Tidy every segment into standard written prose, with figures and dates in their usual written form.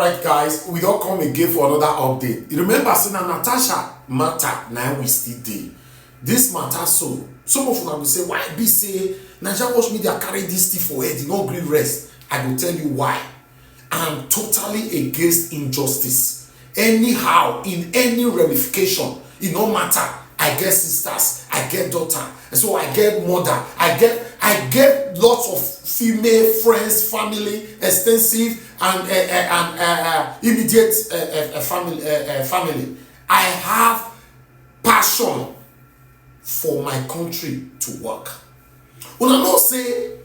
Alright guys, we don't come again for another update. You remember saying Natasha matter, now we still dey. This matter so, some of them will say, why be say, NAIJA watch media carry this thing for head, no green rest. I will tell you why. I'm totally against injustice. Anyhow, in any ramification, it no matter. I get sisters, I get daughter, and so I get mother, I get lots of female friends, family, extensive and immediate family. I have passion for my country to work. Una know say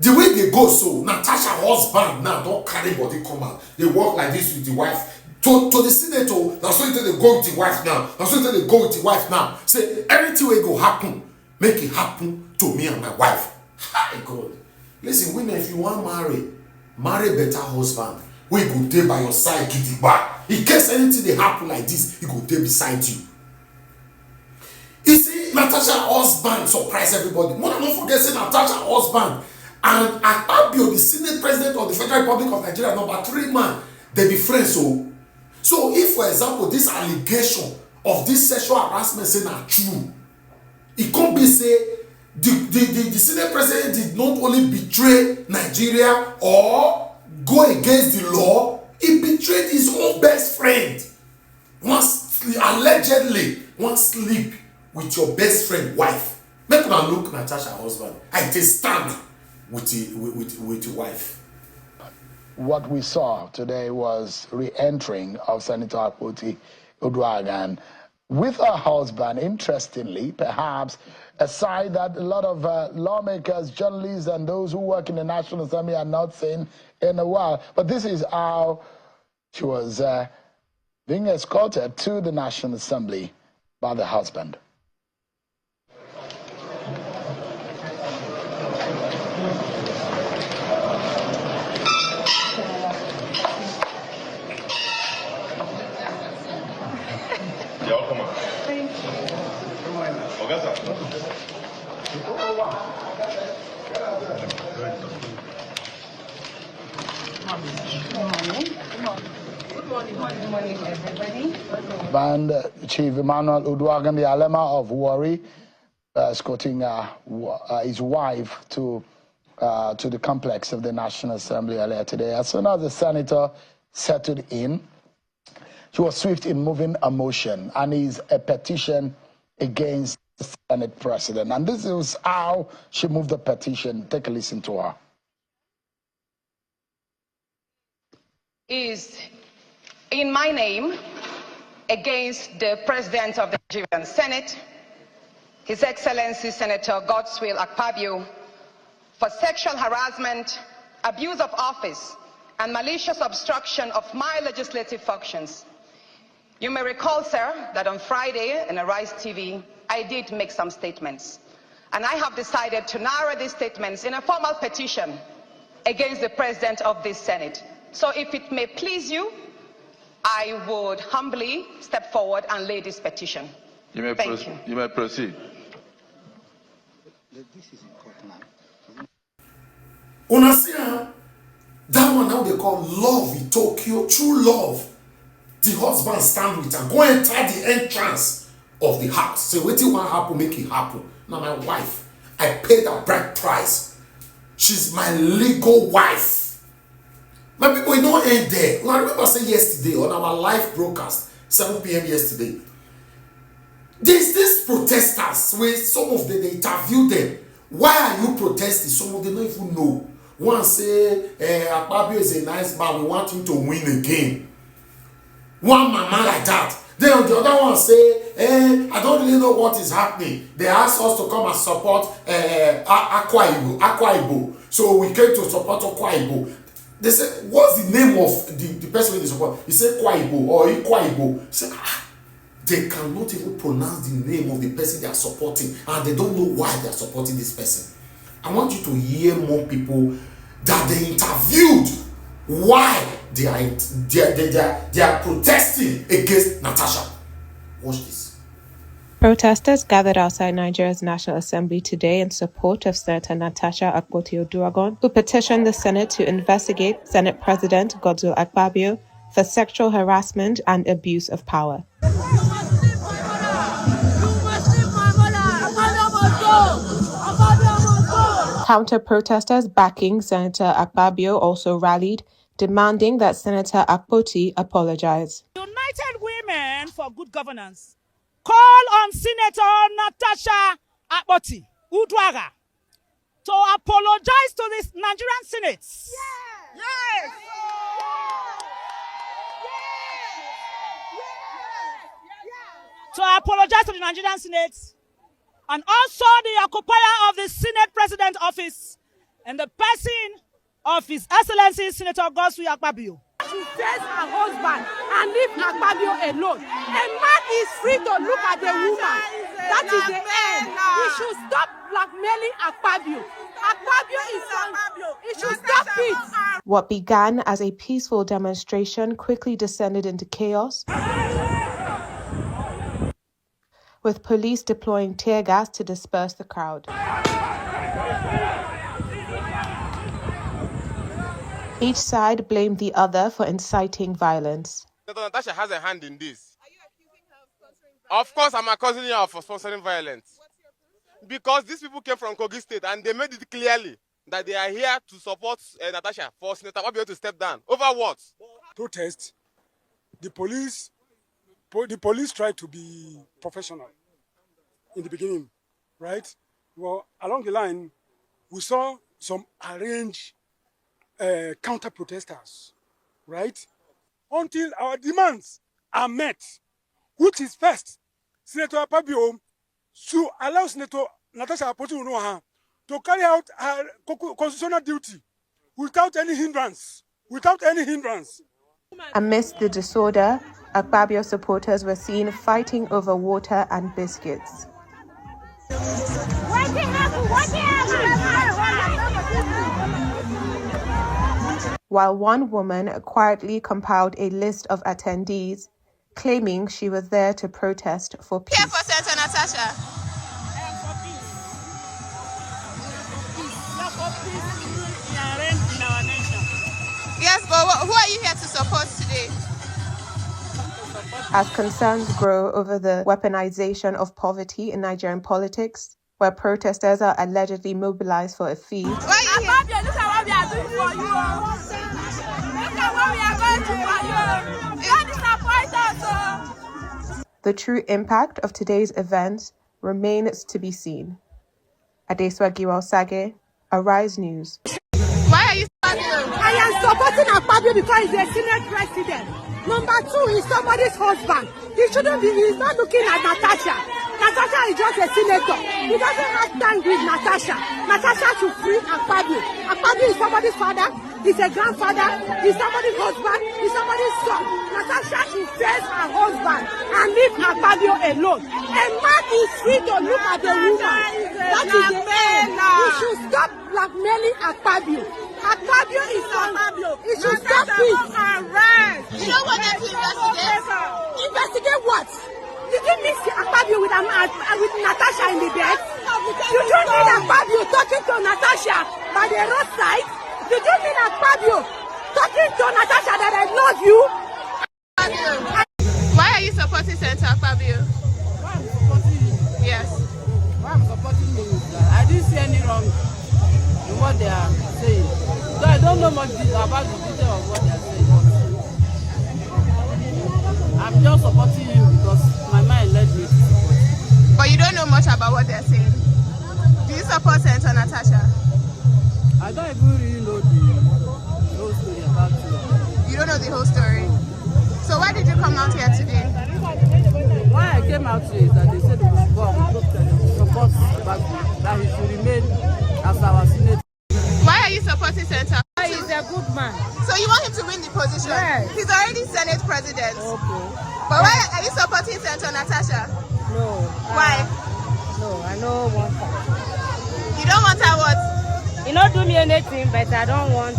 the way they go so, Natasha husband now don't carry body come out. They work like this with the wife. To the senator, that's why they go with the wife now. That's why they go with the wife now. Say everything will go happen, make it happen to me and my wife. Hi God. Listen, women, if you want marry better husband. We go there by your side, get it back. In case anything they happen like this, he go there beside you. You see, Natasha husband surprise everybody. More don't forget, say Natasha husband and Akpabio, the Senate President of the Federal Republic of Nigeria, number 3 man, they be friends. So if, for example, this allegation of this sexual harassment say not true, it can't be say the Senate President did not only betray Nigeria or go against the law, he betrayed his own best friend. Allegedly, sleep with your best friend wife. Make una look Natasha husband. I just stand with the wife. What we saw today was re-entering of Senator Akpoti Uduaghan with her husband, interestingly, perhaps a side that a lot of lawmakers, journalists, and those who work in the National Assembly are not seeing in a while. But this is how she was being escorted to the National Assembly by the husband. Good morning, everybody. And Chief Emmanuel Uduaghan, the Alema of Warri, escorting his wife to the complex of the National Assembly earlier today. As soon as the senator settled in, she was swift in moving a motion and is a petition against the Senate President. And this is how she moved the petition. Take a listen to her. Is in my name against the President of the Nigerian Senate, His Excellency Senator Godswill Akpabio, for sexual harassment, abuse of office, and malicious obstruction of my legislative functions. You may recall, sir, that on Friday in Arise TV, I did make some statements. And I have decided to narrow these statements in a formal petition against the President of this Senate. So if it may please you, I would humbly step forward and lay this petition. You may proceed. Una see that one now they call love in Tokyo, true love. The husband stand with her, go enter the entrance of the house. Say, wait till what happen, make it happen. Now my wife, I paid a bride price. She's my legal wife. My people, you don't end there. I remember saying yesterday on our live broadcast, 7 p.m. yesterday, there's these protesters where some of them, they interview them. Why are you protesting? Some of them don't even know. One say, Akpabio is a nice man, we want him to win again. One mama like that. Then the other one say, I don't really know what is happening. They asked us to come and support Akwa Ibom. So we came to support Akwa Ibom. They said, what's the name of the person they support? He said Akwa Ibom or Ikwa Ibom. He said, they cannot even pronounce the name of the person they are supporting, and they don't know why they are supporting this person. I want you to hear more people that they interviewed why they are protesting against Natasha. Watch this. Protesters gathered outside Nigeria's National Assembly today in support of Senator Natasha Akpoti Uduaghan, who petitioned the Senate to investigate Senate President Godswill Akpabio for sexual harassment and abuse of power. Counter-protesters backing Senator Akpabio also rallied, demanding that Senator Akpoti apologize. United Women for Good Governance call on Senator Natasha Akpoti Udwaga to apologize to the Nigerian Senate. Yes. Yes. To apologize to the Nigerian Senate and also the occupier of the Senate President office and the person of His Excellency Senator Godswill Akpabio. She says her husband and leave Akpabio alone. A man is free to look at a woman. That is the end. He should stop blackmailing Akpabio. Akpabio is Akpabio. He should stop it. What began as a peaceful demonstration quickly descended into chaos, with police deploying tear gas to disperse the crowd. Each side blamed the other for inciting violence. Natasha has a hand in this. Are you accusing her of sponsoring violence? Of course, I'm accusing her of sponsoring violence. What's your position? Because these people came from Kogi State and they made it clearly that they are here to support Natasha for Senator Akpabio to step down. Over what? Protest. The police tried to be professional in the beginning, right? Well, along the line, we saw some arranged counter-protesters, right? Until our demands are met, which is first, Senator Akpabio to allow Senator Natasha Akpoti to carry out her constitutional duty without any hindrance. Amidst the disorder, Akpabio supporters were seen fighting over water and biscuits. While one woman quietly compiled a list of attendees, claiming she was there to protest for peace. Here for Senator Natasha. Yes, but who are you here to support today? As concerns grow over the weaponization of poverty in Nigerian politics, where protesters are allegedly mobilized for a fee, Why are you here? Look at what we are doing for you. Look at what we are going to do for you. Don't disappoint us. the true impact of today's events remains to be seen. Adeswa Giwal-Sage, Arise News. Why are you supporting him? I am supporting Akpabio because he's a Senate president. Number two, he's somebody's husband. He's not looking at Natasha. Natasha is just a senator. He doesn't have time with Natasha. Natasha should free Akpabio. Akpabio is somebody's father. He's a grandfather. He's somebody's husband. He's somebody's son. Natasha should face her husband and leave Akpabio alone. A man is free to look at a woman. That is the end. He should stop blackmailing Akpabio. Akpabio is Akpabio. He should stop it. You don't want them to investigate? Investigate what? Did you mix Akpabio with Natasha in the bed? You don't need Akpabio talking to Natasha by the roadside? Did you mean Akpabio talking to Natasha that I love you? Why are you supporting Senator Akpabio? Why I'm supporting you? Yes. Why I'm supporting you is that I didn't see any wrong in what they are saying. So I don't know much about the detail of what they are saying. I'm just supporting you because my mind led me to support you. But you don't know much about what they're saying. Do you support Senator Natasha? I don't even really know the whole story about you. You don't know the whole story. So why did you come out here today? Why I came out here is that they said we should go and support that he should remain as our senator. Why are you supporting Senator? He's a good man. So you want him to win the position? Yes. He's already Senate president. Okay. But why are you supporting Senator Natasha? No. Why? No, I don't want her. You don't want her what? You don't do me anything, but I don't want,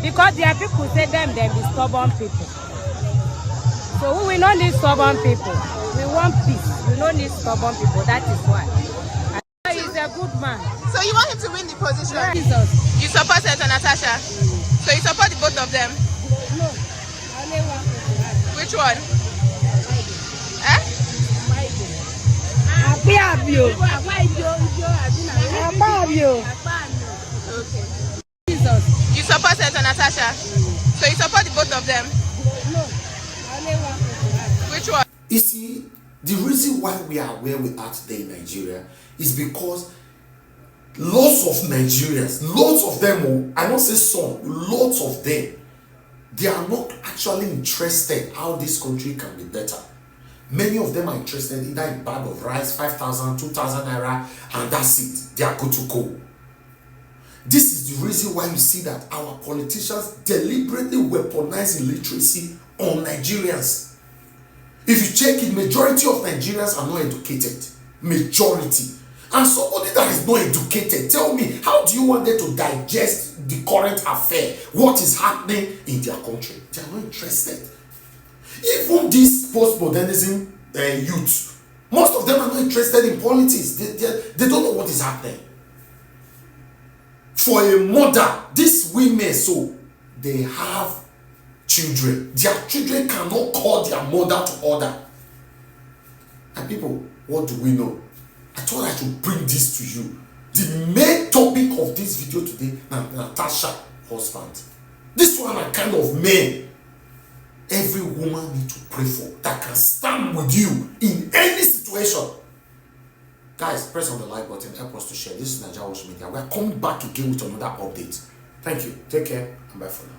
because there are people say them be stubborn people. So we don't need stubborn people. We want peace. We don't need stubborn people. That is why. He's a good man. So you want him to win the position? Jesus. You support Senator Natasha? So you support the both of them? No. Which one? Eh? Okay. You support Senator Natasha? So you support the both of them? No. Which one? You see, the reason why we are where we are today in Nigeria is because lots of Nigerians, lots of them, I don't say some, lots of them, they are not actually interested how this country can be better. Many of them are interested either in bag of rice, 5,000, 2,000 naira, and that's it. They are good to go. This is the reason why you see that our politicians deliberately weaponize illiteracy on Nigerians. If you check it, majority of Nigerians are not educated. Majority. And somebody that is not educated, tell me, how do you want them to digest the current affair? What is happening in their country? They are not interested. Even these post-modernism youth, most of them are not interested in politics. They don't know what is happening. For a mother, these women, so they have children. Their children cannot call their mother to order. And people, what do we know? I thought I should bring this to you. The main topic of this video today, Natasha husband. This one are kind of men every woman needs to pray for, that can stand with you in any situation. Guys, press on the like button, help us to share. This is NAIJA Media. We are coming back again with another update. Thank you. Take care and bye for now.